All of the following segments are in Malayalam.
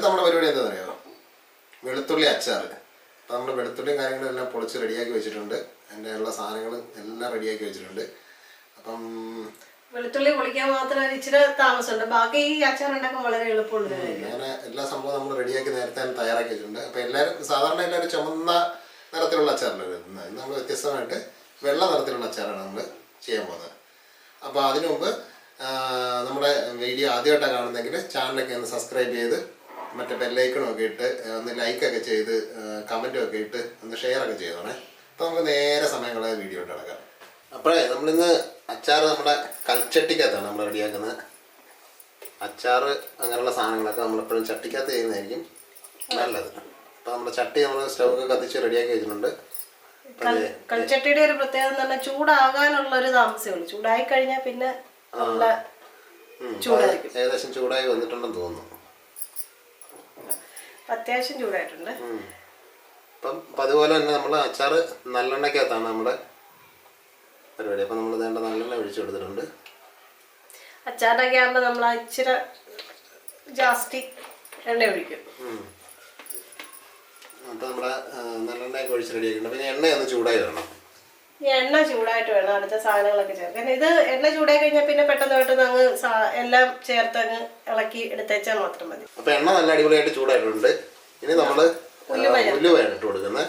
ഇന്നത്തെ നമ്മുടെ പരിപാടി എന്താണെന്നറിയാമോ? വെളുത്തുള്ളി അച്ചാർ. അപ്പോൾ നമ്മൾ വെളുത്തുള്ളിയും കാര്യങ്ങളെല്ലാം പൊളിച്ച് റെഡിയാക്കി വെച്ചിട്ടുണ്ട്. അതിൻ്റെ ഉള്ള സാധനങ്ങൾ എല്ലാം റെഡിയാക്കി വെച്ചിട്ടുണ്ട്. അപ്പം വെളുത്തുള്ളി പൊളിക്കാൻ മാത്രം ഇച്ചിരി താമസമുണ്ട്. ബാക്കി ഈ അച്ചാർ ഉണ്ടാക്കാൻ വളരെ എളുപ്പമുണ്ട്. അങ്ങനെ എല്ലാ സംഭവം നമ്മൾ റെഡിയാക്കി നേരത്തെ തയ്യാറാക്കി വെച്ചിട്ടുണ്ട്. അപ്പോൾ സാധാരണ എല്ലാവരും ചുമന്ന നിറത്തിലുള്ള അച്ചാറല്ലേ വരുന്നത്. ഇന്ന് നമ്മൾ വ്യത്യസ്തമായിട്ട് വെള്ള നിറത്തിലുള്ള അച്ചാറാണ് നമ്മൾ ചെയ്യാൻ പോകുന്നത്. അപ്പോൾ അതിനു മുമ്പ് നമ്മുടെ വീഡിയോ ആദ്യമായിട്ടാണ് കാണുന്നതെങ്കിൽ ചാനലൊക്കെ ഒന്ന് സബ്സ്ക്രൈബ് ചെയ്ത് മറ്റേ ബെല്ലൈക്കണും ഒക്കെ ഇട്ട് ഒന്ന് ലൈക്കൊക്കെ ചെയ്ത് കമൻറ്റും ഒക്കെ ഇട്ട് ഒന്ന് ഷെയറൊക്കെ ചെയ്തോണേ. അപ്പോൾ നമുക്ക് നേരെ സമയം കളയാൻ വീഡിയോ ഇട്ട് നടക്കാം. അപ്പോഴേ നമ്മളിന്ന് അച്ചാർ നമ്മുടെ കൽച്ചട്ടിക്കകത്താണ് നമ്മൾ റെഡിയാക്കുന്നത്. അച്ചാർ അങ്ങനെയുള്ള സാധനങ്ങളൊക്കെ നമ്മളെപ്പോഴും ചട്ടിക്കകത്ത് ചെയ്യുന്നതായിരിക്കും നല്ലത്. അപ്പോൾ നമ്മുടെ ചട്ടി നമ്മൾ സ്റ്റൗവൊക്കെ കത്തിച്ച് റെഡിയാക്കി വെച്ചിട്ടുണ്ട്. കൽച്ചട്ടിയുടെ ഒരു പ്രത്യേകത എന്ന് പറഞ്ഞാൽ ചൂടാകാനുള്ള ഒരു താമസമേ ഉള്ളൂ. ചൂടായി കഴിഞ്ഞാൽ പിന്നെ ചൂടായിരിക്കും. ഏകദേശം ചൂടായി വന്നിട്ടുണ്ടെന്ന് തോന്നുന്നു. അത്യാവശ്യം ചൂടായിട്ടുണ്ട്. അപ്പം അതുപോലെ തന്നെ നമ്മൾ അച്ചാർ നല്ലെണ്ണയ്ക്കകത്താണ് നമ്മുടെ പരിപാടി. അപ്പം നമ്മൾ വേണ്ട നല്ലെണ്ണ ഒഴിച്ചു കൊടുത്തിട്ടുണ്ട്. അച്ചാറിനൊക്കെ ആകുമ്പോൾ നമ്മൾ ഇച്ചിരി ജാസ്തി എണ്ണ ഒഴിക്കും. അപ്പം നമ്മുടെ നല്ലെണ്ണയൊക്കെ ഒഴിച്ച് റെഡിയാക്കിയിട്ടുണ്ട്. പിന്നെ എണ്ണയൊന്ന് ചൂടായി വരണം. എണ്ണ ചൂടായിട്ട് വേണം അടുത്ത സാധനങ്ങളൊക്കെ ചേർക്കാൻ. ഇത് എണ്ണ ചൂടായി കഴിഞ്ഞാൽ പിന്നെ പെട്ടെന്ന് അങ്ങ് എല്ലാം ചേർത്ത് അങ്ങ് ഇളക്കി എടുത്തേച്ചാൽ മാത്രം മതി. അപ്പം എണ്ണ നല്ല അടിപൊളിയായിട്ട് ചൂടായിട്ടുണ്ട്. ഇനി നമ്മൾ ഉലുവയാണ് ഇട്ട് കൊടുക്കുന്നത്.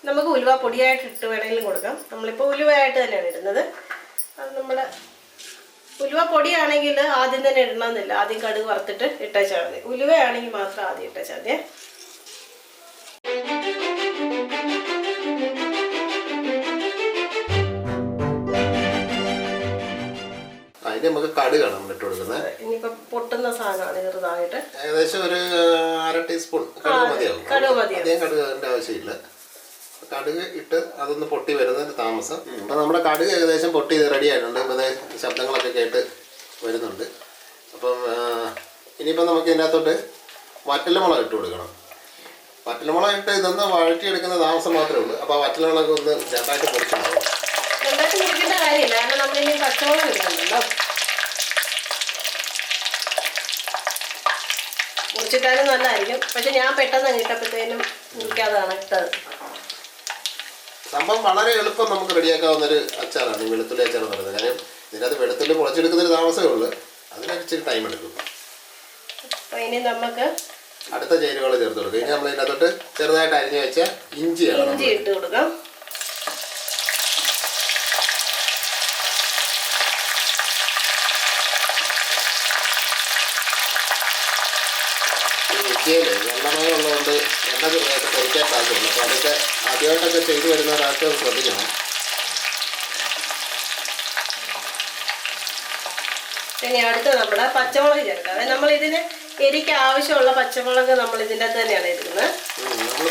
നമുക്ക് ഉലുവ പൊടിയായിട്ട് ഇട്ട് വേണമെങ്കിലും കൊടുക്കാം. നമ്മളിപ്പോൾ ഉലുവയായിട്ട് തന്നെയാണ് ഇടുന്നത്. അത് നമ്മുടെ ഉലുവ പൊടിയാണെങ്കിൽ ആദ്യം തന്നെ ഇടണമെന്നില്ല. ആദ്യം കടുക് വറുത്തിട്ട് ഇട്ടേച്ചാൽ മതി. ഉലുവയാണെങ്കിൽ മാത്രം ആദ്യം ഇട്ടേച്ചാൽ മതി. അതിന് നമുക്ക് കടുകാണ് നമ്മൾ ഇട്ട് കൊടുക്കുന്നത്. ഇനിയിപ്പോ പൊട്ടുന്ന സാധനമാണ് ചെറുതായിട്ട്. ഏകദേശം ഒരു 1/2 ടീസ്പൂൺ കടുക് മതിയാവും. അധികം കടുകിന്റെ ആവശ്യമില്ല. കടുക് ഇട്ട് അതൊന്ന് പൊട്ടി വരുന്നതിന് താമസം. അപ്പം നമ്മുടെ കടുക് ഏകദേശം പൊട്ടി റെഡി ആയിട്ടുണ്ട്. ഇപ്പോൾ ശബ്ദങ്ങളൊക്കെ കേട്ട് വരുന്നുണ്ട്. അപ്പം ഇനിയിപ്പം നമുക്ക് ഇതിനകത്തോട്ട് വറ്റൽമുളക് ഇട്ട് കൊടുക്കണം. വറ്റൽമുളക് ഇട്ട് ഇതൊന്ന് വഴറ്റിയെടുക്കുന്ന താമസം മാത്രമേ ഉള്ളൂ. അപ്പോൾ ആ വറ്റൽമുളക് ഒന്ന് രണ്ടായിട്ട് പൊടിച്ചിട്ടുണ്ടാവും. രണ്ടായിട്ട് പൊടിക്കേണ്ട കാര്യമില്ല, കാരണം നമ്മളിനി പച്ചമുളക് ഇടുന്നുണ്ടല്ലോ. മുറിച്ചിട്ടാലും നല്ലതായിരിക്കും. പക്ഷെ ഞാൻ പെട്ടെന്ന് ഇട്ടപ്പോഴത്തേനും മുറിക്കാതാണ് ഇട്ടത്. സംഭവം വളരെ എളുപ്പം നമുക്ക് റെഡിയാക്കാവുന്ന ഒരു അച്ചാറാണ് ഈ വെളുത്തുള്ളി അച്ചാർ എന്ന് പറയുന്നത്. കാര്യം ഇതിനകത്ത് വെളുത്തുള്ളി പൊളിച്ചെടുക്കുന്നൊരു താമസമേ ഉള്ളൂ. അതിനനുസരിച്ച് ടൈം എടുക്കും. അപ്പോൾ ഇനി നമുക്ക് അടുത്ത ചേരുവകൾ ചേർത്ത് കൊടുക്കും. ഇനി നമ്മൾ ഇതിനകത്തോട്ട് ചെറുതായിട്ട് അരിഞ്ഞു വെച്ച ഇഞ്ചി ഇട്ട് കൊടുക്കാം. ഇഞ്ചിയിൽ വെള്ളമയം ഉള്ളതുകൊണ്ട് എണ്ണ ചെറുതായിട്ട് പൊരിക്കാൻ സാധ്യതയുള്ളൂ. അപ്പോൾ അതൊക്കെ ആദ്യമായിട്ടൊക്കെ ചെയ്തു വരുന്ന ഒരാൾക്ക് ശ്രദ്ധിക്കണം. ഇനി അടുത്ത് നമ്മുടെ പച്ചമുളക് ചേർക്കാം. നമ്മൾ ഇതിന് എരിക്ക് ആവശ്യമുള്ള പച്ചമുളക് നമ്മൾ ഇതിൻ്റെ അകത്ത് തന്നെയാണ് ഇടുന്നത്.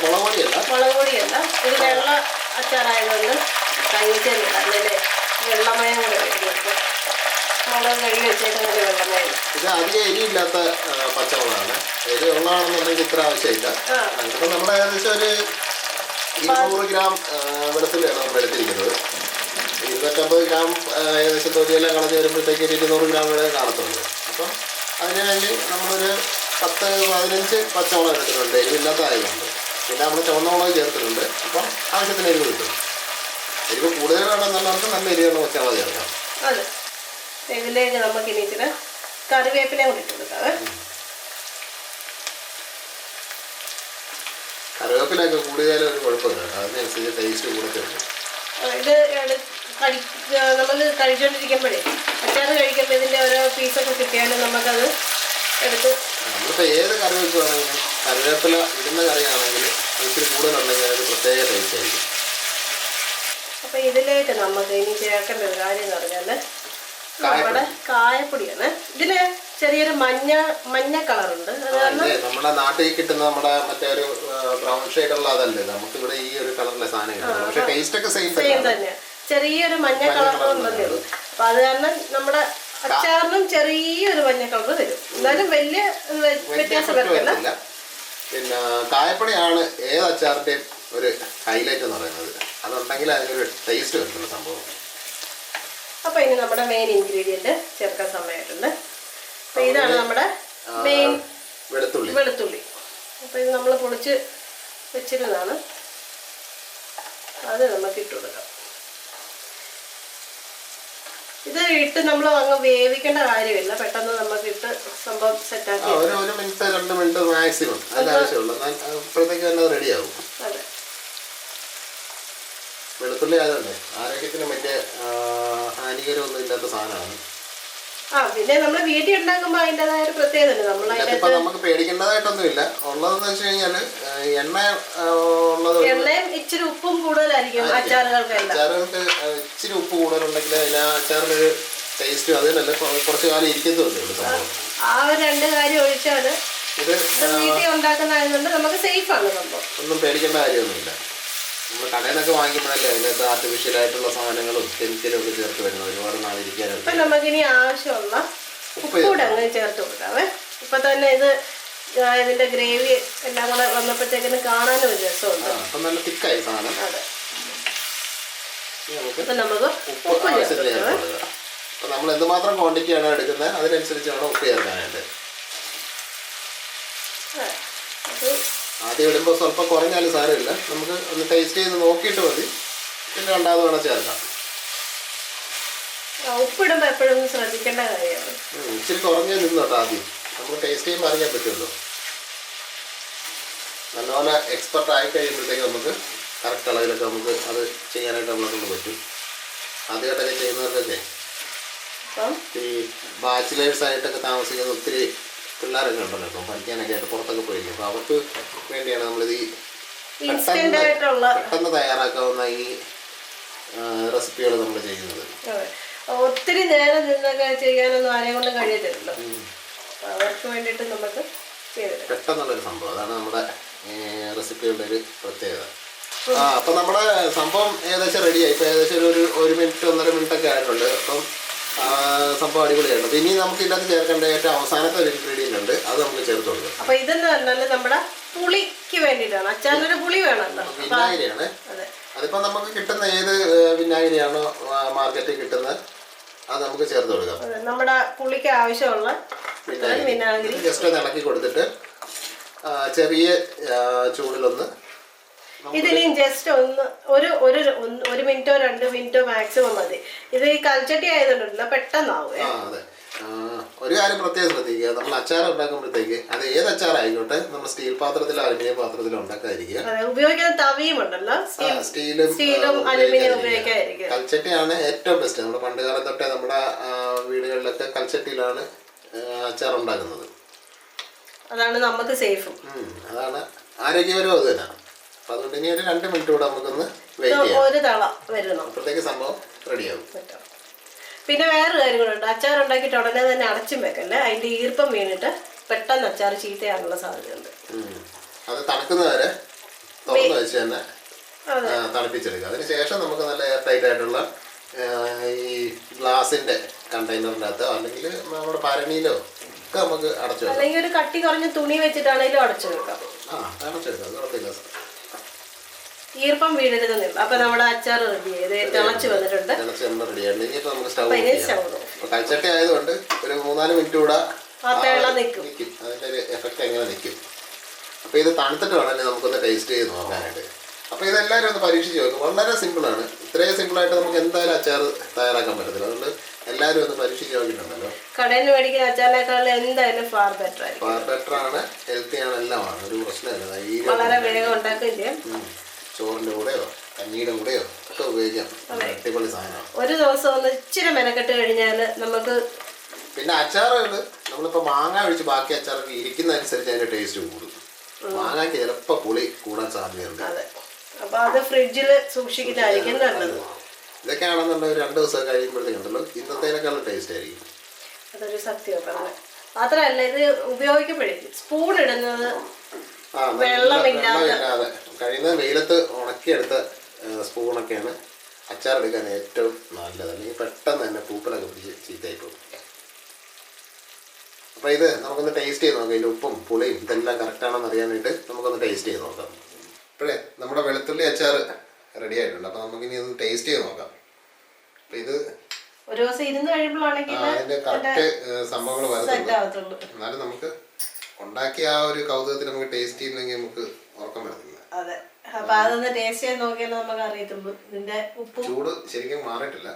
മുളക് പൊടിയല്ല. ഇത് വെള്ള അച്ചാറായതുകൊണ്ട് തങ്ങിച്ചെറിയില്ല. അല്ലേ വെള്ളമയം കൂടെ വരുന്നത്. മുളക് കഴുകി വെച്ചേക്കുന്നത് വെള്ളമയം. ഇത് അധികം എരിയില്ലാത്ത പച്ചമുളകാണ്. എരി ഉള്ളതാണെന്നുണ്ടെങ്കിൽ ഇത്ര ആവശ്യമില്ല. ഇതിപ്പോൾ നമ്മൾ ഏകദേശം ഒരു 200 ഗ്രാം വെളുത്തുള്ളിയാണ് നമ്മൾ എടുത്തിരിക്കുന്നത്. 250 ഗ്രാം ഏകദേശം തൊലിയെല്ലാം കളഞ്ഞ് വരുമ്പോഴത്തേക്ക് 200 ഗ്രാം വരെ കാണത്തുള്ളൂ. അപ്പം അതിന് വേണ്ടി നമ്മളൊരു 10-15 പച്ചമുളക് എടുത്തിട്ടുണ്ട്. എരിവില്ലാത്തതായതുകൊണ്ട്. പിന്നെ നമ്മൾ ചുവന്ന മുളക് ചേർത്തിട്ടുണ്ട്. അപ്പം ആവശ്യത്തിന് എരിവ് കിട്ടും. എരിവ് കൂടുതൽ വേണമെന്നുള്ളവർക്ക് നല്ല എരിവുള്ള പച്ചമുളക് ചേർക്കാം. അതെ. ഇതിലേക്ക് നമുക്ക് ഇനി ഇച്ചിരി കറിവേപ്പിലയും കൂടി ഇട്ട് കൊടുക്കാം. കറിവേപ്പിലൊക്കെ കൂടുതൽ ഒരു കുഴപ്പമില്ല. അതിനനുസരിച്ച് ടേസ്റ്റ് കൂടുതലുണ്ട്. ഇത് നമ്മൾ കഴിച്ചുകൊണ്ടിരിക്കുമ്പോഴേ അച്ചാർ കഴിക്കുമ്പോൾ ഇതിൻ്റെ ഓരോ പീസൊക്കെ കിട്ടിയാലും നമുക്കത് എടുത്ത് നമ്മളിപ്പോൾ ഏത് കറി വെക്കുകയാണെങ്കിലും കറിവേപ്പില ഇടുന്ന കറിയാണെങ്കിൽ ഇച്ചിരി കൂടുതലുണ്ടെങ്കിൽ അത് പ്രത്യേക ടേസ്റ്റ് ആയിരിക്കും. അപ്പോൾ ഇതിലേക്ക് നമുക്ക് ഇനി ചേർക്കേണ്ട ഒരു കാര്യം എന്ന് പറഞ്ഞാൽ നമ്മുടെ കായപ്പൊടിയാണ്. ഇതിന് ചെറിയൊരു മഞ്ഞ കളറുണ്ട്. അത് കാരണം നമ്മുടെ നാട്ടിൽ കിട്ടുന്ന നമ്മുടെ മറ്റേ ഒരു ബ്രൗൺ ഷെയ്ഡുള്ള അതല്ലേ നമുക്ക് ഇവിടെ ഈ ഒരു കളറിലെ സാധനം. പക്ഷേ ടേസ്റ്റ് ഒക്കെ സെയിം തന്നെ. ചെറിയൊരു മഞ്ഞ കളറുണ്ടെന്നേ ഉള്ളൂ. അപ്പോൾ അത് കാരണം നമ്മുടെ അച്ചാറിനും ചെറിയൊരു മഞ്ഞ കളർ വരും. എന്നാലും വലിയ വ്യത്യാസം വരത്തില്ല. പിന്നെ കായപ്പൊടിയാണ് ഏത് അച്ചാറിൻ്റെയും ഒരു ഹൈലൈറ്റ് എന്ന് പറയുന്നത്. അതുണ്ടെങ്കിൽ അതിനൊരു ടേസ്റ്റ് വരുന്നുണ്ട് സംഭവം. അപ്പോൾ ഇനി നമ്മുടെ മെയിൻ ഇൻഗ്രീഡിയൻറ്റ് ചേർക്കാൻ സമയമായിട്ടുണ്ട്. അപ്പോൾ ഇതാണ് നമ്മുടെ മെയിൻ വെളുത്തുള്ളി. അപ്പോൾ ഇത് നമ്മൾ പൊളിച്ച് വെച്ചിരുന്നതാണ്, അത് നമുക്ക് ഇട്ട് കൊടുക്കാം. ഇത് ഇട്ട് നമ്മൾ അങ്ങ് വേവിക്കേണ്ട കാര്യമില്ല, പെട്ടെന്ന് നമുക്ക് ഇട്ട് സംഭവം സെറ്റാക്കി. ഒരു മിനിറ്റ് 2 മിനിറ്റ് മാക്സിമം അതിന്റെ ആവശ്യമുള്ളൂ, ഇപ്പോഴത്തേക്ക് തന്നെ അത് റെഡിയാവും. അതെ, വെളുത്തുള്ളി ആയതുകൊണ്ട് ആരോഗ്യത്തിന് വലിയ ഹാനികരമൊന്നും ഇല്ലാത്ത സാധനമാണ്. പിന്നെ നമ്മൾ വീട്ടിൽ ഉണ്ടാക്കുമ്പോൾ അതിൻ്റെതായ ഒരു പ്രത്യേകത നമുക്ക് പേടിക്കേണ്ടതായിട്ടൊന്നുമില്ല. ഉള്ളതെന്ന് വെച്ച് കഴിഞ്ഞാല് എണ്ണയും ഇച്ചിരി ഉപ്പും കൂടുതലായിരിക്കും അച്ചാറുകൾക്ക് ഇച്ചിരി ഉപ്പ് കൂടുതലുണ്ടെങ്കിൽ അതിന് അച്ചാറിനൊരു ടേസ്റ്റ് അതിനല്ല കുറച്ച് കാലം ഇരിക്കുന്നുണ്ട്. ആ ഒരു 2 കാര്യം ഒഴിച്ചാല് ഇത് വീട്ടിൽ ഉണ്ടാക്കുന്നതായതുകൊണ്ട് നമുക്ക് സേഫ് ആണ് സംഭവം. ഒന്നും പേടിക്കേണ്ട കാര്യമൊന്നുമില്ല. നമ്മൾ കടയിൽ നിന്നൊക്കെ വാങ്ങിക്കുമ്പോഴല്ലേ അതിനകത്ത് ആർട്ടിഫിഷ്യൽ ആയിട്ടുള്ള സാധനങ്ങളും കെമിക്കലും ഒക്കെ ചേർത്ത് വരുന്നത്, ഒരുപാട് നാളിരിക്കാനുണ്ട്. ഇപ്പം നമുക്കിനി ആവശ്യമുള്ള ഉപ്പൂടെ അങ്ങ് ചേർത്ത് കൊടുക്കാവേ. ഇപ്പൊ തന്നെ ഇതിന്റെ ഗ്രേവി എല്ലാം കൂടെ വന്നപ്പോഴത്തേക്കിന് കാണാനും ഒരു രസമുണ്ട്. അപ്പം നല്ല തിക്കായി സാധനം. അതെ, ഇപ്പം നമുക്ക് ഉപ്പ് ചേർത്ത് കൊടുക്കാം. അപ്പം നമ്മൾ എന്തുമാത്രം ക്വാണ്ടിറ്റി ആണോ എടുക്കുന്നത് അതിനനുസരിച്ച് വേണം ഉപ്പ് ചേർക്കാനായിട്ട്. ആദ്യം ഇടുമ്പോൾ സ്വല്പം കുറഞ്ഞാലും സാരമില്ല, നമുക്ക് ഒന്ന് ടേസ്റ്റ് ചെയ്ത് നോക്കിയിട്ട് മതി, പിന്നെ രണ്ടാമത് വേണം ചേർക്കാം. ഉപ്പിടുമ്പോൾ എപ്പോഴും ശ്രദ്ധിക്കേണ്ട കാര്യമാണ്. ഇച്ചിരി കുറഞ്ഞേ നിന്നോട്ടോ, ആദ്യം നമുക്ക് ടേസ്റ്റ് ചെയ്യുമ്പോൾ അറിയാൻ പറ്റുമല്ലോ. നല്ലപോലെ എക്സ്പെർട്ട് ആയി കഴിയുമ്പോഴത്തേക്ക് നമുക്ക് കറക്റ്റ് അളവിലൊക്കെ നമുക്ക് അത് ചെയ്യാനായിട്ട് നമ്മളെ കൊണ്ട് പറ്റും. ആദ്യമായിട്ടൊക്കെ ചെയ്യുന്നവർക്കൊക്കെ ഈ ബാച്ചിലേഴ്സ് ആയിട്ടൊക്കെ താമസിക്കുന്ന ഒത്തിരി പിള്ളേരൊക്കെ ഉണ്ടല്ലോ, ഇപ്പം പഠിക്കാനൊക്കെ ആയിട്ട് പുറത്തൊക്കെ പോയിരിക്കും. അപ്പോൾ അവർക്ക് വേണ്ടിയാണ് നമ്മളിത് ഈ പെട്ടെന്ന് തയ്യാറാക്കാവുന്ന ഈ റെസിപ്പികൾ നമ്മൾ ചെയ്യുന്നത്. ഒത്തിരി നേരം നിന്നൊക്കെ ചെയ്യാനൊന്നും ആരെയും കൊണ്ടും കഴിയത്തില്ലല്ലോ, അവർക്ക് വേണ്ടിയിട്ട് നമുക്ക് പെട്ടെന്നുള്ളൊരു സംഭവം. അതാണ് നമ്മുടെ റെസിപ്പികളുടെ ഒരു പ്രത്യേകത. അപ്പം നമ്മുടെ സംഭവം ഏകദേശം റെഡിയായി. ഇപ്പം ഏകദേശം ഒരു 1 മിനിറ്റ് 1.5 മിനിറ്റൊക്കെ ആയിട്ടുണ്ട്. അപ്പം സംഭവം അടിപൊളിയാണ്. ഇനി നമുക്ക് ഇതിനകത്ത് ചേർക്കേണ്ട ഏറ്റവും അവസാനത്തെ ഒരു ഇൻഗ്രീഡിയൻ്റ് ഉണ്ട്, അത് നമുക്ക് ചേർത്ത് കൊടുക്കാം. അപ്പൊ ഇതെന്ന് പറഞ്ഞാൽ നമ്മുടെ പുളിക്ക് വേണ്ടിയിട്ടാണ്, അച്ചാറിനൊരു പുളി വേണമല്ലോ. വിനാഗിരിയാണ്. അതിപ്പോ നമുക്ക് കിട്ടുന്ന ഏത് വിനാഗിരിയാണോ മാർക്കറ്റിൽ കിട്ടുന്നത് അത് നമുക്ക് ചേർത്ത് കൊടുക്കാം. നമ്മുടെ പുളിക്ക് ആവശ്യമുള്ള വിനാഗിരി ജസ്റ്റ് ഒന്ന് ഇളക്കി കൊടുത്തിട്ട് ചെറിയ ചൂടിലൊന്ന് ഇതിലും ജസ്റ്റ് ഒന്ന് ഒരു മിനിറ്റോ 2 മിനിറ്റോ മാക്സിമം മതി. ഇത് ഈ കൽച്ചട്ടി ആയതുകൊണ്ടല്ലോ പെട്ടെന്നാവും. അതെ, ഒരു കാര്യം പ്രത്യേകം ശ്രദ്ധിക്കുക, നമ്മൾ അച്ചാർ ഉണ്ടാക്കുമ്പോഴത്തേക്ക് അത് ഏത് അച്ചാറായിക്കോട്ടെ നമ്മൾ സ്റ്റീൽ പാത്രത്തിലോ അലുമിനിയം പാത്രത്തിലോ ഉണ്ടാക്കാതിരിക്കുക. ഉപയോഗിക്കുന്ന തവിയും ഉണ്ടല്ലോ, സ്റ്റീലും അലുമിനിയം ഉപയോഗിക്കാതിരിക്കുക. കൽച്ചട്ടിയാണ് ഏറ്റവും ബെസ്റ്റ്. നമ്മുടെ പണ്ട് കാലം തൊട്ടേ നമ്മുടെ വീടുകളിലൊക്കെ കൽച്ചട്ടിയിലാണ് അച്ചാർ ഉണ്ടാക്കുന്നത്. അതാണ് നമുക്ക് സേഫും, അതാണ് ആരോഗ്യപരവും അത് തന്നെ. അപ്പൊ അതുകൊണ്ട് ഇനി ഒരു 2 മിനിറ്റ് കൂടെ നമുക്കൊന്ന് വെയിറ്റ് ചെയ്യാം. ഒരു തള വരുന്നു, അപ്പോഴത്തേക്ക് സംഭവം റെഡിയാവും. പിന്നെ വേറൊരു കാര്യം കൂടെ ഉണ്ട്, അച്ചാർ ഉണ്ടാക്കിയിട്ട് ഉടനെ തന്നെ അടച്ചും വെക്കല്ലേ, അതിന്റെ ഈർപ്പം വീണിട്ട് പെട്ടെന്ന് അച്ചാർ ചീത്തയാകാനുള്ള സാധ്യതയുണ്ട്. അത് തണുക്കുന്നവരെ തുറന്നു വെച്ച് തന്നെ തണുപ്പിച്ചെടുക്കുക. അതിനുശേഷം നമുക്ക് നല്ല എയർ ടൈറ്റ് ആയിട്ടുള്ള ഈ ഗ്ലാസിന്റെ കണ്ടെയ്നറിൻ്റെ അകത്തോ അല്ലെങ്കിൽ നമ്മുടെ പരണിയിലോ ഒക്കെ നമുക്ക് അടച്ചു വെക്കാം. അല്ലെങ്കിൽ ഒരു കട്ടി കുറഞ്ഞ തുണി വെച്ചിട്ടാണെങ്കിലും അടച്ചു വെക്കാം. അടച്ചെടുക്കാം, കുഴപ്പമില്ല. ഈർപ്പം വീഴരുതെന്നില്ല. അപ്പൊ നമ്മുടെ അച്ചാർ റെഡി ചെയ്ത് തിളച്ച് വന്നിട്ടുണ്ട്. കൽച്ചട്ടി ആയതുകൊണ്ട് ഒരു 3-4 മിനിറ്റ് കൂടെ നിൽക്കും, അതിന്റെ ഒരു എഫക്റ്റ് എങ്ങനെ നിൽക്കും. അപ്പൊ ഇത് തണുത്തിട്ട് വേണമല്ലേ നമുക്കൊന്ന് ടേസ്റ്റ് ചെയ്ത് നോക്കാനായിട്ട്. അപ്പൊ ഇതെല്ലാവരും ഒന്ന് പരീക്ഷിച്ച് നോക്കും. വളരെ സിമ്പിളാണ്. ഇത്രയും സിമ്പിളായിട്ട് നമുക്ക് എന്തായാലും അച്ചാർ തയ്യാറാക്കാൻ പറ്റത്തില്ല. അതുകൊണ്ട് എല്ലാവരും ഒന്ന് പരീക്ഷിച്ച് നോക്കിയിട്ടുണ്ടല്ലോ. കടയിൽ നിന്ന് മേടിക്കുന്ന അച്ചാറിനേക്കാൾ എന്തായാലും ഫാർ ബെറ്റർ ആയിരിക്കും. ഫാർ ബെറ്റർ ആണ്, ഹെൽത്തി ആണ്, എല്ലാമാണ്. ഒരു പ്രശ്നമില്ല. വളരെ വേഗം ഉണ്ടാക്കുകയും ചെയ്യാം. ചോറിന്റെ കൂടെയോ കഞ്ഞിയുടെ കൂടെയോ ഒക്കെ ഉപയോഗിക്കാം. അടിപൊളി സാധനമാണ്. ഒരു ദിവസം ഒന്ന് ഇച്ചിരി മെനക്കെട്ട് കഴിഞ്ഞാൽ നമുക്ക്. പിന്നെ അച്ചാറുകൾ നമ്മളിപ്പോൾ മാങ്ങ ഒഴിച്ച് ബാക്കി അച്ചാറൊക്കെ ഇരിക്കുന്നതനുസരിച്ച് അതിന്റെ ടേസ്റ്റ് കൂടും. മാങ്ങയ്ക്ക് ചിലപ്പോൾ പുളി കൂടാൻ സാധ്യതയുണ്ട്. അപ്പൊ അത് ഫ്രിഡ്ജിൽ സൂക്ഷിക്കുന്നതായിരിക്കും നല്ലത്. ഇതൊക്കെയാണെന്നുണ്ടെങ്കിൽ 2 ദിവസം കഴിയുമ്പോഴത്തേക്കുണ്ടല്ലോ ഇന്നത്തേനേക്കാളും ടേസ്റ്റ് ആയിരിക്കും. അതൊരു സത്യമാണ്. മാത്രമല്ല ഇത് ഉപയോഗിക്കുമ്പോഴേക്കും സ്പൂൺ ഇടുന്നത് വെള്ളമില്ലാതെ കഴിയുന്ന വെയിലത്ത് ഉണക്കിയെടുത്ത സ്പൂണൊക്കെയാണ് അച്ചാറെടുക്കാൻ ഏറ്റവും നല്ലത്. അല്ലെങ്കിൽ പെട്ടെന്ന് തന്നെ പൂപ്പലൊക്കെ പിടിച്ച് ചീത്തയായി പോകും. അപ്പോൾ ഇത് നമുക്കൊന്ന് ടേസ്റ്റ് ചെയ്ത് നോക്കാം. ഇതിൻ്റെ ഉപ്പും പുളിയും ഇതെല്ലാം കറക്റ്റാണെന്ന് അറിയാനായിട്ട് നമുക്കൊന്ന് ടേസ്റ്റ് ചെയ്ത് നോക്കാം. ഇപ്പോഴേ നമ്മുടെ വെളുത്തുള്ളി അച്ചാർ റെഡി ആയിട്ടുണ്ട്. അപ്പോൾ നമുക്കിനി ഒന്ന് ടേസ്റ്റ് ചെയ്ത് നോക്കാം. അപ്പോൾ ഇത് ഒരു ദിവസം ഇരുന്ന് കഴിയുമ്പോഴാണെങ്കിൽ അതിന്റെ കറക്റ്റ് സംഭവങ്ങൾ സെറ്റ് ആവത്തുള്ളൂ. എന്നാലും നമുക്ക് ഉണ്ടാക്കിയ ആ ഒരു കൗതുകത്തിൽ നമുക്ക് ടേസ്റ്റ് ചെയ്യില്ലെങ്കിൽ നമുക്ക് ഉറക്കം വരത്തില്ല. അതെ, അപ്പൊ അതൊന്ന് ടേസ്റ്റ് ചെയ്ത് നോക്കിയാൽ നമുക്ക് അറിയത്തുള്ളൂ ഇതിന്റെ ഉപ്പും. ചൂട് ശരിക്കും മാറിയിട്ടില്ല.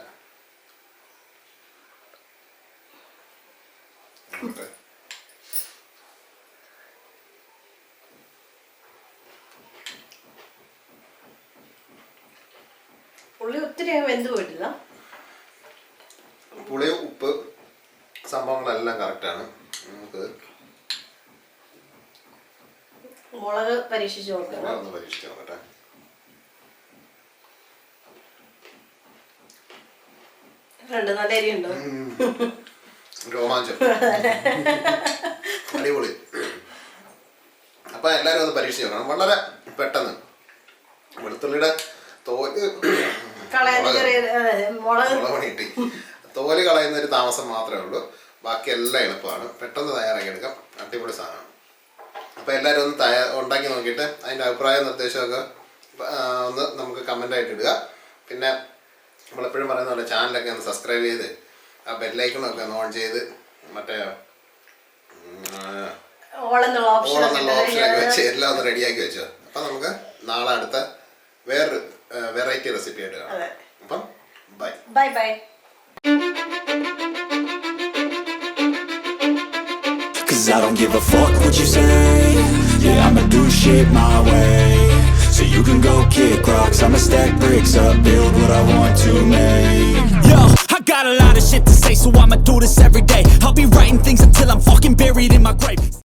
പുളി ഒത്തിരി വെന്ത് പോയിട്ടില്ല. പുളി ഉപ്പ് സംഭവങ്ങളെല്ലാം കറക്റ്റാണ്. നമുക്ക് മുളക് പരീക്ഷിച്ച് നോക്കാം. ഒന്ന് പരീക്ഷിച്ച് നോക്കട്ടെ. നല്ല എരിയുണ്ടോ? രോമാഞ്ചം, അടിപൊളി. അപ്പൊ എല്ലാരും ഒന്ന് പരീക്ഷിച്ച് നോക്കണം. വളരെ പെട്ടെന്ന് വെളുത്തുള്ളിയുടെ തോല് മുളക് കിട്ടി. തോല് കളയുന്ന ഒരു താമസം മാത്രമേ ഉള്ളൂ. ബാക്കി എല്ലാം എളുപ്പമാണ്. പെട്ടെന്ന് തയ്യാറാക്കി എടുക്കാം. അടിപൊളി സാധനമാണ്. അപ്പോൾ എല്ലാവരും ഒന്ന് ഉണ്ടാക്കി നോക്കിയിട്ട് അതിൻ്റെ അഭിപ്രായ നിർദ്ദേശമൊക്കെ ഒന്ന് നമുക്ക് കമൻ്റായിട്ട് ഇടുക. പിന്നെ നമ്മളെപ്പോഴും പറയുന്ന പോലെ ചാനലൊക്കെ ഒന്ന് സബ്സ്ക്രൈബ് ചെയ്ത് ആ ബെല്ലൈക്കണൊക്കെ ഒന്ന് ഓൺ ചെയ്ത് മറ്റേ ഓളെന്നുള്ള ഓപ്ഷനൊക്കെ വെച്ച് എല്ലാം ഒന്ന് റെഡിയാക്കി വെച്ചോ. അപ്പം നമുക്ക് നാളെ അടുത്ത വേറൊരു വെറൈറ്റി റെസിപ്പി ആയിട്ട് കാണാം. അപ്പം bye bye bye. Cause I don't give a fuck what you say. Yeah, I'ma do shit my way. So you can go kick rocks, I'ma stack bricks up, build what I want to make. Yo, I got a lot of shit to say, so I'ma do this every day. I'll be writing things until I'm fucking buried in my grave.